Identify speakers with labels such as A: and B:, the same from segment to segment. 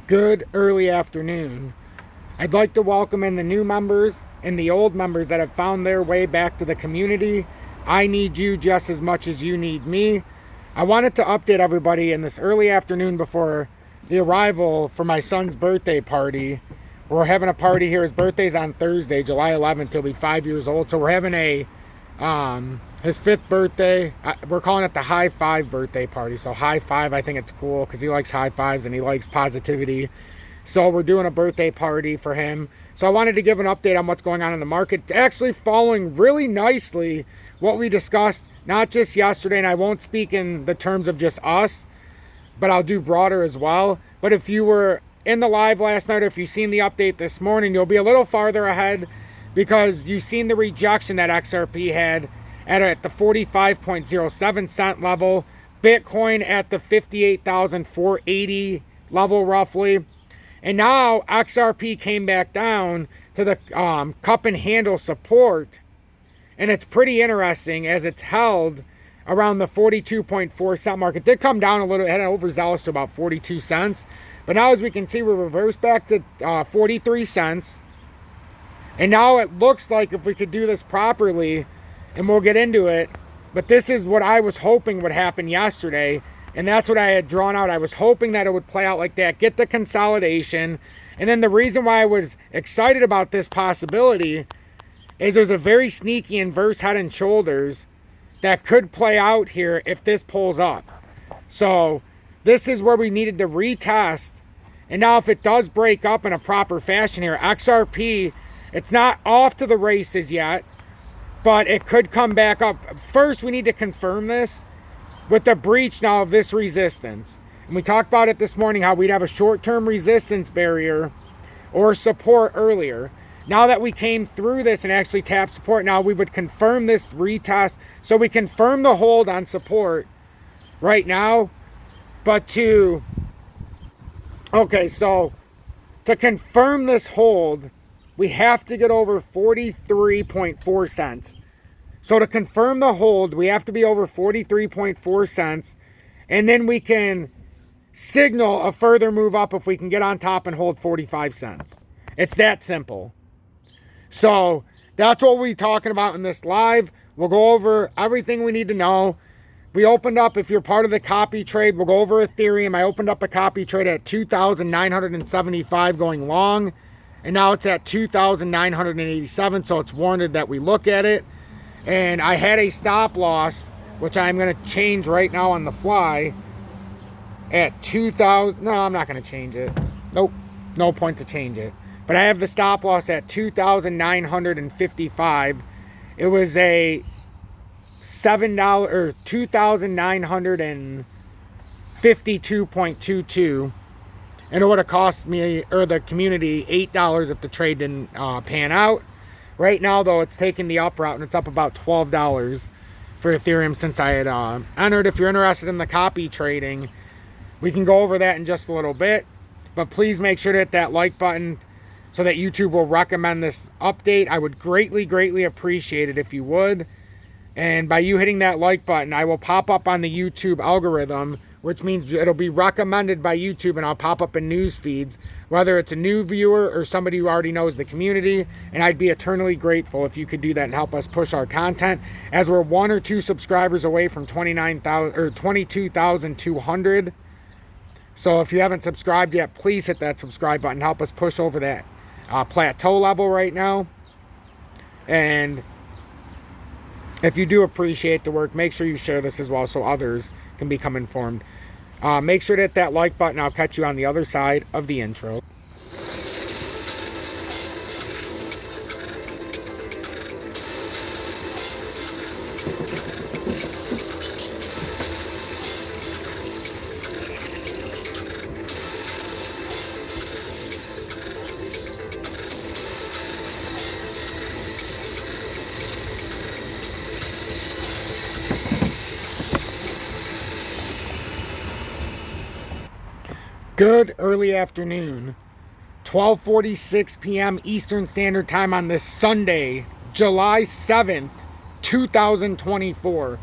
A: Good early afternoon. I'd like to welcome in the new members and the old members that have found their way back to the community. I need you just as much as you need me. I wanted to update everybody in this early afternoon before the arrival for my son's birthday party. We're having a party here. His birthday's on Thursday, July 11th. He'll be 5 years old. So we're having his 5th birthday. We're calling it the high five birthday party. So high five, I think it's cool because he likes high fives and he likes positivity. So we're doing a birthday party for him. So I wanted to give an update on what's going on in the market. It's actually following really nicely what we discussed, not just yesterday, and I won't speak in the terms of just us, but I'll do broader as well. But if you were in the live last night, or if you've seen the update this morning, you'll be a little farther ahead because you've seen the rejection that XRP had at the 45.07 cent level, Bitcoin at the 58,480 level roughly. And now XRP came back down to the cup and handle support. And it's pretty interesting as it's held around the 42.4 cent mark. It did come down a little, it had overzealous to about 42 cents. But now as we can see, we reversed back to 43 cents. And now it looks like if we could do this properly, and we'll get into it, but this is what I was hoping would happen yesterday. And that's what I had drawn out. I was hoping that it would play out like that, get the consolidation. And then the reason why I was excited about this possibility is there's a very sneaky inverse head and shoulders that could play out here if this pulls up. So this is where we needed to retest. And now if it does break up in a proper fashion here, XRP, it's not off to the races yet, but it could come back up. First, we need to confirm this with the breach now of this resistance. And we talked about it this morning, how we'd have a short-term resistance barrier or support earlier. Now that we came through this and actually tapped support, now we would confirm this retest. So we confirm the hold on support right now. But to confirm this hold, we have to get over 43.4 cents. So to confirm the hold, we have to be over 43.4 cents. And then we can signal a further move up if we can get on top and hold 45 cents. It's that simple. So that's what we'll be talking about in this live. We'll go over everything we need to know. We opened up, if you're part of the copy trade, we'll go over Ethereum. I opened up a copy trade at 2,975 going long. And now it's at 2,987. So it's warranted that we look at it. And I had a stop loss, which I'm going to change right now on the fly, at 2,000. No, I'm not going to change it. Nope. No point to change it. But I have the stop loss at 2,955. It was a $7 or 2,952.22. And it would have cost me or the community $8 if the trade didn't pan out. Right now, though, it's taking the up route, and it's up about $12 for Ethereum since I had entered. If you're interested in the copy trading, we can go over that in just a little bit. But please make sure to hit that like button so that YouTube will recommend this update. I would greatly, greatly appreciate it if you would. And by you hitting that like button, I will pop up on the YouTube algorithm, which means it'll be recommended by YouTube and I'll pop up in news feeds, whether it's a new viewer or somebody who already knows the community. And I'd be eternally grateful if you could do that and help us push our content, as we're 1 or 2 subscribers away from 29,000 or 22,200. So if you haven't subscribed yet, please hit that subscribe button. Help us push over that plateau level right now. And if you do appreciate the work, make sure you share this as well so others can become informed. Make sure to hit that like button. I'll catch you on the other side of the intro. Good early afternoon, 12:46 p.m. Eastern Standard Time on this Sunday, July 7th, 2024.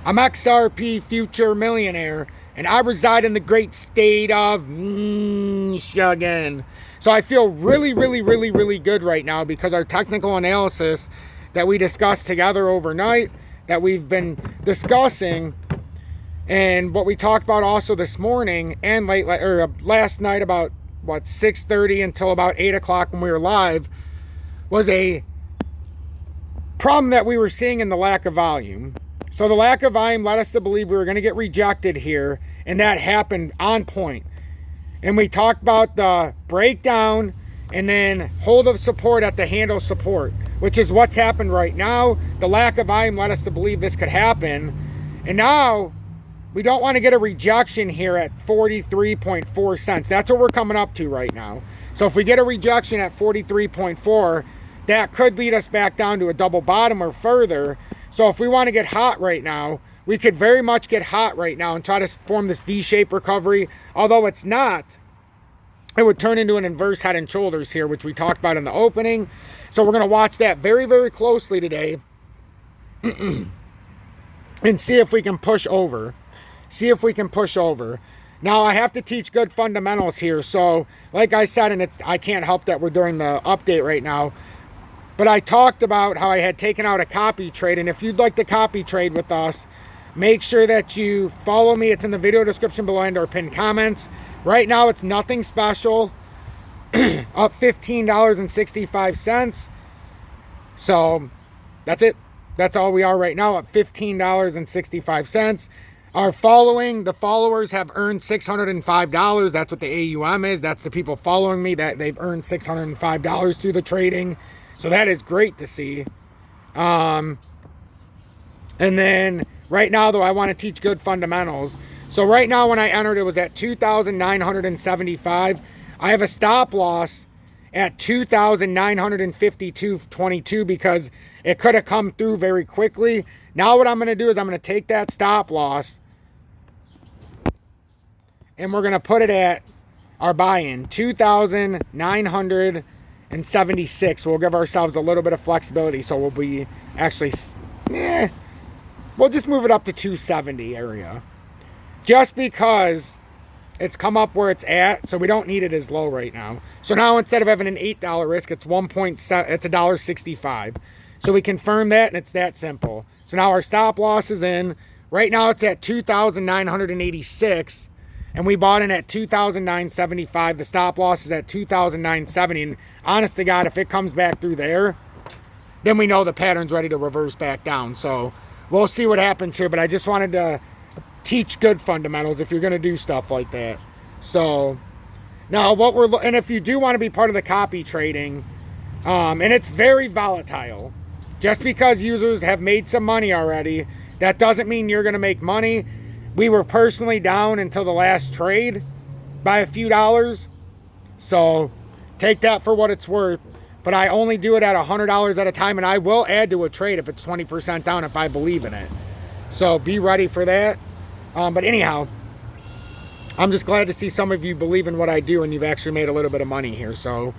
A: I'm XRP Future Millionaire, and I reside in the great state of again. So I feel really, really, really, really good right now because our technical analysis that we discussed together overnight, that we've been discussing, and what we talked about also this morning and last night about 6:30 until about 8 o'clock when we were live, was a problem that we were seeing in the lack of volume. So the lack of volume led us to believe we were going to get rejected here, and that happened on point. And we talked about the breakdown and then hold of support at the handle support, which is what's happened right now. The lack of volume led us to believe this could happen. And now we don't want to get a rejection here at 43.4 cents. That's what we're coming up to right now. So if we get a rejection at 43.4, that could lead us back down to a double bottom or further. So if we want to get hot right now, we could very much get hot right now and try to form this V-shaped recovery. Although it's not, it would turn into an inverse head and shoulders here, which we talked about in the opening. So we're going to watch that very, very closely today and see if we can push over. See if we can push over. Now, I have to teach good fundamentals here. So, like I said, and I can't help that we're during the update right now, but I talked about how I had taken out a copy trade. And if you'd like to copy trade with us, make sure that you follow me. It's in the video description below and our pinned comments. Right now, it's nothing special. Up $15.65. So, that's it. That's all we are right now, up $15.65. The followers have earned $605. That's what the AUM is. That's the people following me, that they've earned $605 through the trading. So that is great to see. And then right now, though, I want to teach good fundamentals. So right now, when I entered, it was at 2,975. I have a stop loss at 2,952.22 because it could have come through very quickly. Now what I'm going to do is I'm going to take that stop loss and we're going to put it at our buy-in, 2,976. We'll give ourselves a little bit of flexibility. So we'll be actually, we'll just move it up to 270 area. Just because it's come up where it's at, so we don't need it as low right now. So now instead of having an $8 risk, it's it's $1.65. So we confirm that, and it's that simple. So now our stop loss is in. Right now it's at 2,986, and we bought in at 2,975. The stop loss is at 2,970. And honest to God, if it comes back through there, then we know the pattern's ready to reverse back down. So we'll see what happens here, but I just wanted to teach good fundamentals if you're going to do stuff like that. So now and if you do want to be part of the copy trading, and it's very volatile. Just because users have made some money already, that doesn't mean you're going to make money. We were personally down until the last trade by a few dollars. So take that for what it's worth. But I only do it at $100 at a time, and I will add to a trade if it's 20% down if I believe in it. So be ready for that. But anyhow, I'm just glad to see some of you believe in what I do and you've actually made a little bit of money here. So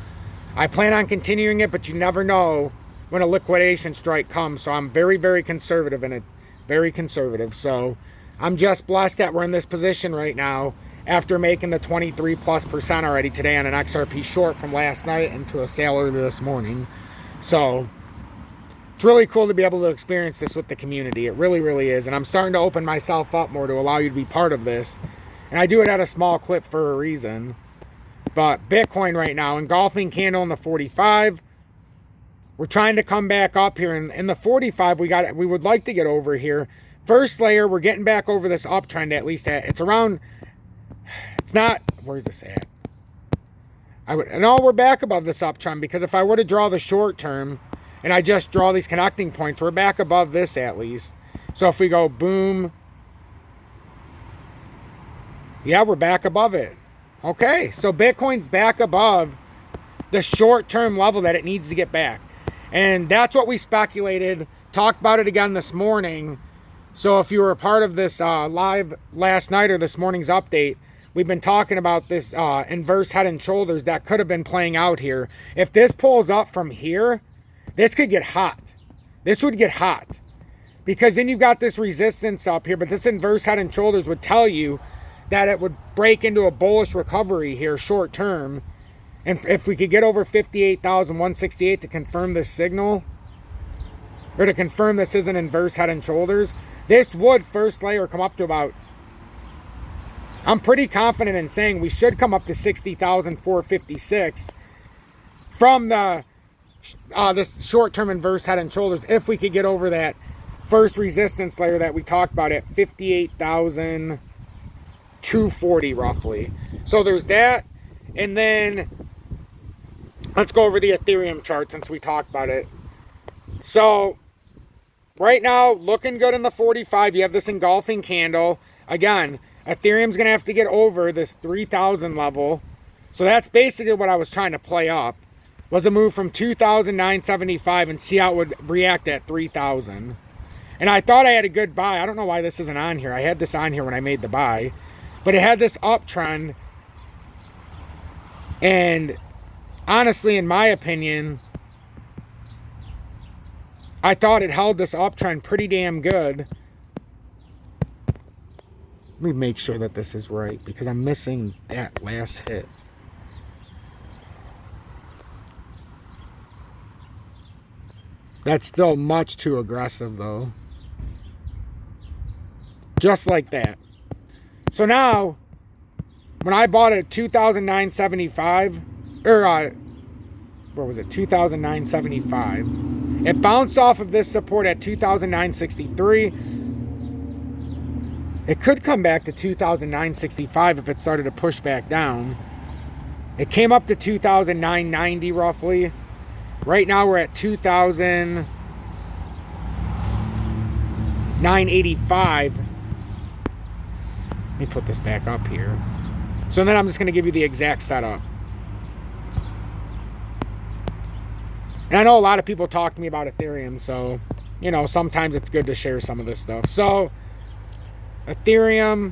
A: I plan on continuing it, but you never know when a liquidation strike comes. So I'm very, very conservative in it. Very conservative. So I'm just blessed that we're in this position right now after making the 23+% already today on an XRP short from last night into a sale earlier this morning. So it's really cool to be able to experience this with the community. It really, really is. And I'm starting to open myself up more to allow you to be part of this. And I do it at a small clip for a reason. But Bitcoin right now, engulfing candle in the 45. We're trying to come back up here. In the 45, we would like to get over here. First layer, we're getting back over this uptrend at least. It's around, it's not, where's this at? No, we're back above this uptrend because if I were to draw the short term and I just draw these connecting points, we're back above this at least. So if we go boom, yeah, we're back above it. Okay, so Bitcoin's back above the short-term level that it needs to get back. And that's what we speculated, talked about it again this morning. So if you were a part of this live last night or this morning's update, we've been talking about this inverse head and shoulders that could have been playing out here. If this pulls up from here, this could get hot. This would get hot. Because then you've got this resistance up here, but this inverse head and shoulders would tell you that it would break into a bullish recovery here short term. And if we could get over 58,168 to confirm this signal, or to confirm this is an inverse head and shoulders, this would first layer come up to about, I'm pretty confident in saying we should come up to 60,456 from the this short-term inverse head and shoulders if we could get over that first resistance layer that we talked about at 58,240 roughly. So there's that. And then let's go over the Ethereum chart since we talked about it. So right now, looking good in the 45. You have this engulfing candle. Again, Ethereum's going to have to get over this 3,000 level. So that's basically what I was trying to play up, was a move from 2,975 and see how it would react at 3,000. And I thought I had a good buy. I don't know why this isn't on here. I had this on here when I made the buy. But it had this uptrend. And honestly, in my opinion, I thought it held this uptrend pretty damn good. Let me make sure that this is right because I'm missing that last hit. That's still much too aggressive though. Just like that. So now, when I bought it at 2,975, or what was it, 2,975, it bounced off of this support at 2,963. It could come back to 2,965 if it started to push back down. It came up to 2,990 roughly. Right now we're at 2,985. Let me put this back up here. So then I'm just going to give you the exact setup. And I know a lot of people talk to me about Ethereum, so, you know, sometimes it's good to share some of this stuff. So, Ethereum,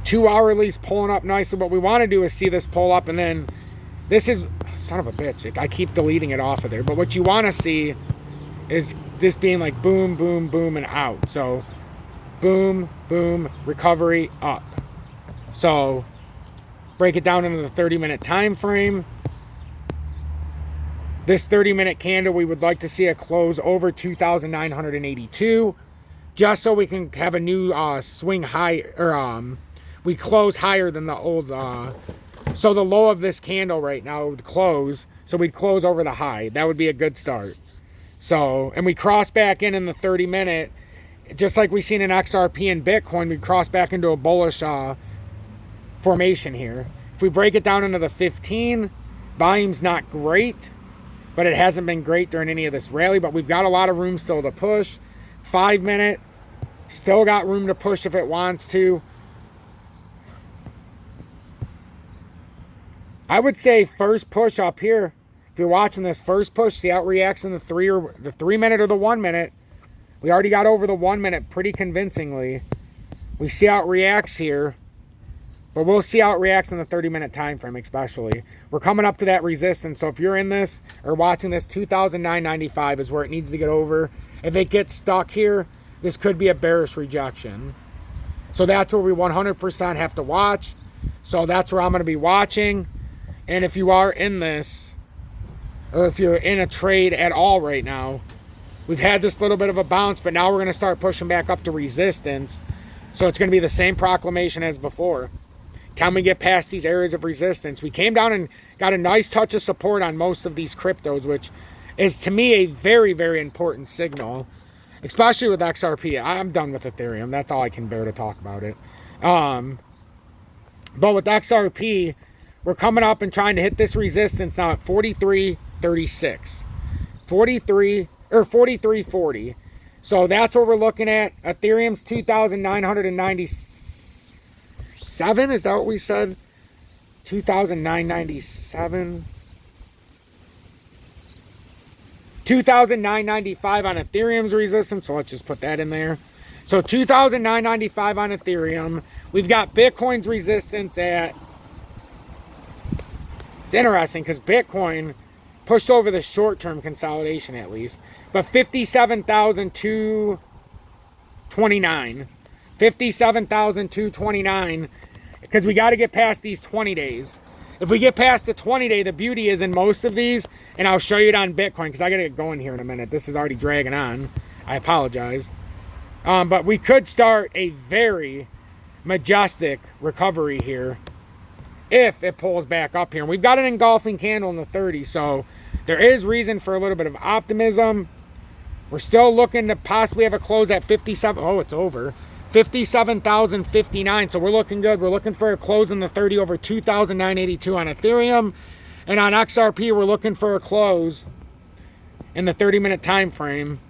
A: 2 hourly's pulling up nicely. What we want to do is see this pull up, and then this is, son of a bitch, I keep deleting it off of there. But what you want to see is this being like boom, boom, boom, and out. So, boom, boom, recovery, up. So, break it down into the 30-minute time frame. This 30-minute candle, we would like to see it close over 2,982, just so we can have a new swing high, or we close higher than the old. So the low of this candle right now would close, so we'd close over the high. That would be a good start. So, and we cross back in the 30-minute, just like we seen in XRP and Bitcoin, we cross back into a bullish formation here. If we break it down into the 15, volume's not great, but it hasn't been great during any of this rally, but we've got a lot of room still to push. 5-minute, still got room to push if it wants to. I would say first push up here. If you're watching this first push, see how it reacts in the 3-minute or the 1-minute. We already got over the 1-minute pretty convincingly. We see how it reacts here. But we'll see how it reacts in the 30-minute time frame especially. We're coming up to that resistance. So if you're in this or watching this, 2,995 is where it needs to get over. If it gets stuck here, this could be a bearish rejection. So that's where we 100% have to watch. So that's where I'm going to be watching. And if you are in this, or if you're in a trade at all right now, we've had this little bit of a bounce, but now we're going to start pushing back up to resistance. So it's going to be the same proclamation as before. Can we get past these areas of resistance? We came down and got a nice touch of support on most of these cryptos, which is to me a very, very important signal, especially with XRP. I'm done with Ethereum. That's all I can bear to talk about it. But with XRP, we're coming up and trying to hit this resistance now at 43.36. 43.40. So that's what we're looking at. Ethereum's 2,997. Is that what we said? 2,997. 2,995 on Ethereum's resistance. So let's just put that in there. So 2,995 on Ethereum. We've got Bitcoin's resistance at... It's interesting because Bitcoin pushed over the short-term consolidation at least. But 57,229. 57,229, because we got to get past these 20 days. If we get past the 20-day, the beauty is in most of these, and I'll show you it on Bitcoin, because I got to get going here in a minute. This is already dragging on. I apologize. But we could start a very majestic recovery here if it pulls back up here. And we've got an engulfing candle in the 30, so there is reason for a little bit of optimism. We're still looking to possibly have a close at 57. Oh, it's over. 57,059. So we're looking good. We're looking for a close in the 30 over 2,982 on Ethereum. And on XRP, we're looking for a close in the 30-minute time frame.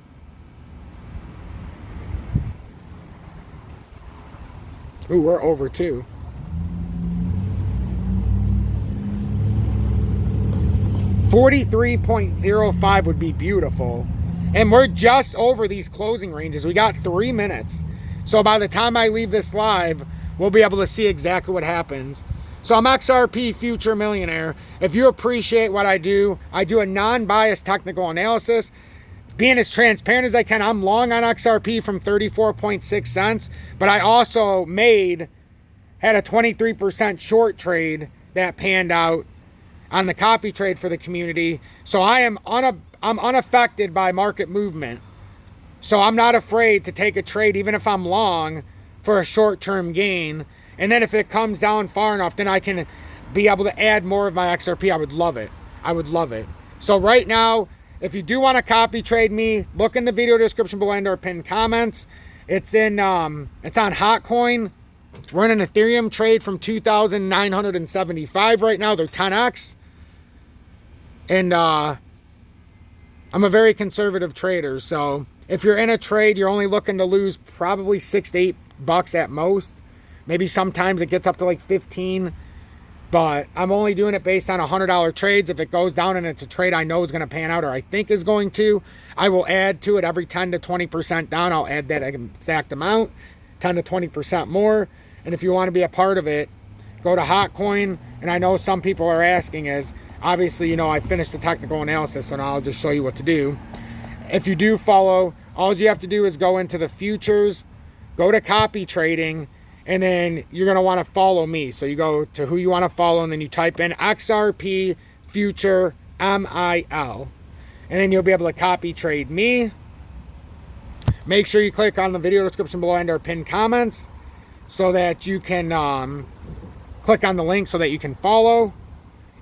A: Ooh, we're over too. $43.05 would be beautiful. And we're just over these closing ranges. We got 3 minutes. So by the time I leave this live, we'll be able to see exactly what happens. So I'm XRP Future Millionaire. If you appreciate what I do a non-biased technical analysis. Being as transparent as I can, I'm long on XRP from 34.6 cents. But I also had a 23% short trade that panned out on the copy trade for the community. So I'm unaffected by market movement. So I'm not afraid to take a trade even if I'm long for a short-term gain. And then if it comes down far enough, then I can be able to add more of my XRP. I would love it. I would love it. So right now, if you do want to copy trade me, look in the video description below and/or pinned comments. It's on HOTCOIN. We're in an Ethereum trade from 2,975 right now. They're 10x. And I'm a very conservative trader. So if you're in a trade, you're only looking to lose probably $6 to $8 at most. Maybe sometimes it gets up to like 15. But I'm only doing it based on $100 trades. If it goes down and it's a trade I know is going to pan out or I think is going to, I will add to it every 10 to 20% down. I'll add that exact amount, 10 to 20% more. And if you want to be a part of it, go to HOTCOIN. And I know some people are asking is, obviously, you know, I finished the technical analysis, so now I'll just show you what to do. If you do follow, all you have to do is go into the futures, go to copy trading, and then you're going to want to follow me. So you go to who you want to follow, and then you type in XRP Future MIL. And then you'll be able to copy trade me. Make sure you click on the video description below and our pinned comments so that you can click on the link so that you can follow.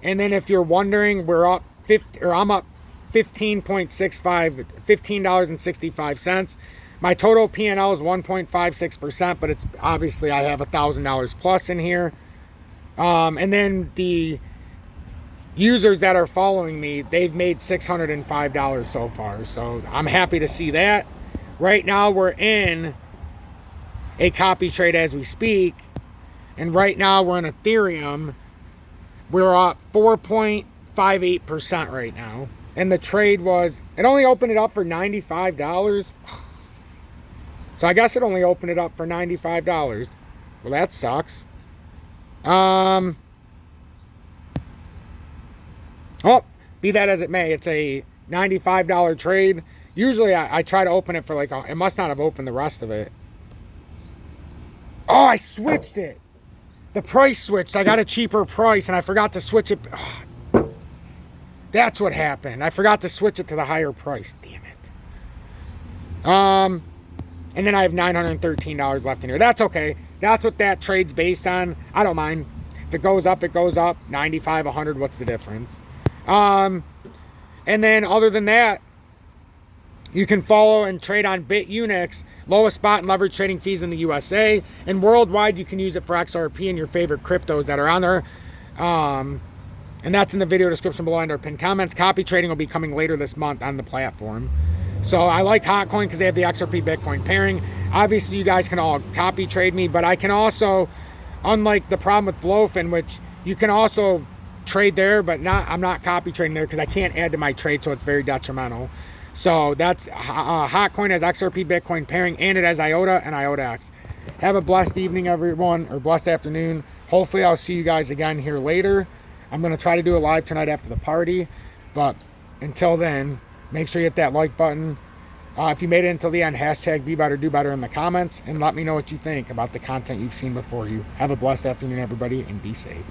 A: And then if you're wondering, I'm up $15.65. My total P&L is 1.56%, but it's obviously I have $1,000 plus in here. And then the users that are following me, they've made $605 so far. So I'm happy to see that. Right now we're in a copy trade as we speak. And right now we're in Ethereum. We're up 4.58% right now. And the trade it only opened it up for $95. So I guess it only opened it up for $95. Well, that sucks. Oh, be that as it may, it's a $95 trade. Usually I try to open it for like, it must not have opened the rest of it. Oh, I switched it. The price switched. I got a cheaper price and I forgot to switch it. Oh, that's what happened. I forgot to switch it to the higher price. Damn it. And then I have $913 left in here. That's okay. That's what that trade's based on. I don't mind. If it goes up, it goes up. 95, 100, what's the difference? And then other than that, you can follow and trade on BITUNIX, lowest spot and leverage trading fees in the USA. And worldwide, you can use it for XRP and your favorite cryptos that are on there. And that's in the video description below and our pinned comments. Copy trading will be coming later this month on the platform. So I like HOTCOIN because they have the XRP Bitcoin pairing. Obviously, you guys can all copy trade me, but I can also, unlike the problem with BLOFIN, which you can also trade there, but I'm not copy trading there because I can't add to my trade, so it's very detrimental. So that's HOTCOIN has XRP Bitcoin pairing, and it has IOTA and IOTAX. Have a blessed evening, everyone, or blessed afternoon. Hopefully, I'll see you guys again here later. I'm going to try to do a live tonight after the party, but until then, make sure you hit that like button, If you made it until the end, hashtag Be Better, Do Better in the comments, and let me know what you think about the content you've seen before you. Have a blessed afternoon, everybody, and be safe.